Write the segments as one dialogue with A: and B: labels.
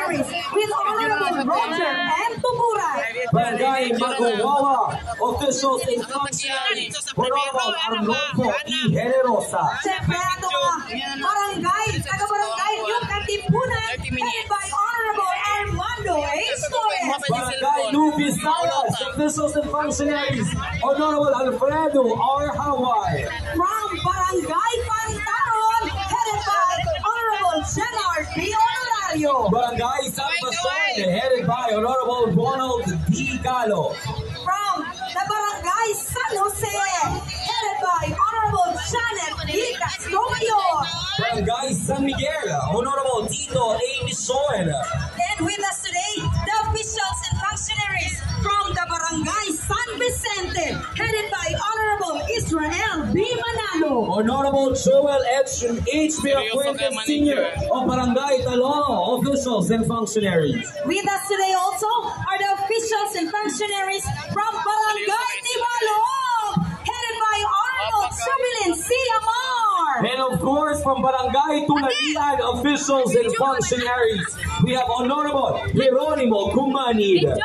A: Functionaries with Honorable Roger M. Tuburay.
B: Barangay Maguwawa, officials and functionaries, Honorable Arnulfo E. Generosa.
A: Siyempre, ito barangay, taga-barangay yung Katipunan, headed by Honorable Armando A. Torres.
B: Barangay New Visayas, officials and functionaries, Honorable Alfredo R. Hawai.
A: From Barangay Pantaron, headed by Honorable Gerard B. Honorario.
B: Barangay San Pastor, headed by Honorable Ronald D. Galo.
A: From the Barangay San Jose, headed by Honorable Janet D. Castillo.
B: Barangay San Miguel, Honorable Tito A. Bison.
A: And with us today, the officials and functionaries from the Barangay San Vicente, headed by Honorable Israel B. Manalo.
B: Honorable Joel H. Mirafuentes Sr. of Barangay Talono, officials and functionaries.
A: With us today also are the officials and functionaries from Barangay Tibalog, headed by Honorable Jubilin C. Amar.
B: And of course, from Barangay Tunalian, officials and functionaries, we have Honorable Jeronimo Kumanid.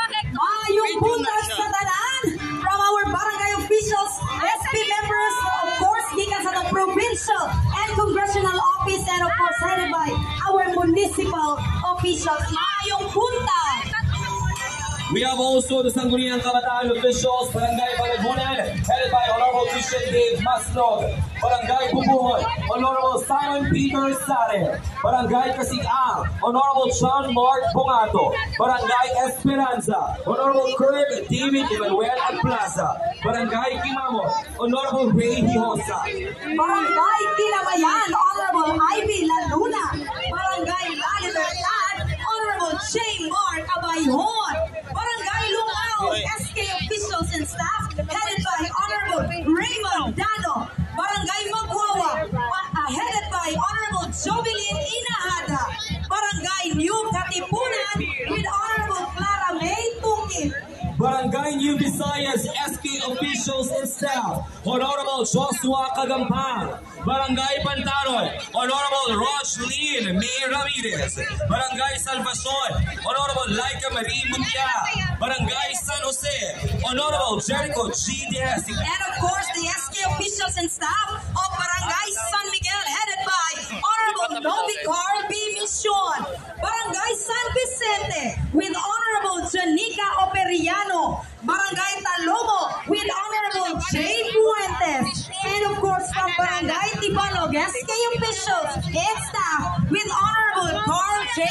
A: Yung buntag sa tanan from our barangay officials, SP members, of course, gikan sa the provincial and congressional office, and of course, headed by our municipal officials. Yung buntag.
B: We have also the Sangguniang Kabataan officials, Barangay Balagunan, headed by Honorable Christian Dave Maslog. Barangay Bubuhon, Honorable Simon Peter Sare. Barangay Kasigang, Honorable John Mark Bungato. Barangay Esperanza, Honorable Kurt David Emmanuel Plaza. Barangay Kimamo, Honorable Ray Hijosa.
A: Barangay Kinamayan, Honorable Ivy Laluna. Barangay Lalibertad, Honorable J. Mark Abayhon. Barangay Lungaw, SK officials and staff, headed by Honorable Raymond Dano. Barangay Magwawa, headed by Honorable Jovelyn Inahada. Barangay New Katipunan, with Honorable Clara May Tukip.
B: Barangay New Visayas, SK officials and staff, Honorable Joshua Kagampang. Barangay Pantaron, Honorable Rochlin May Ramirez. Barangay Salvacion, Honorable Laika Marie Mundia. Barangay San Jose, Honorable Jericho G. Diaz.
A: And of course, the SK officials and staff of Barangay San Miguel, headed by Honorable Novicar B. Mission. Barangay San Vicente, with Honorable Janica Operiano. Barangay Talomo, with Honorable J. Fuentes. And of course, from Barangay Tibalog, SK officials and staff, with Honorable Carl J.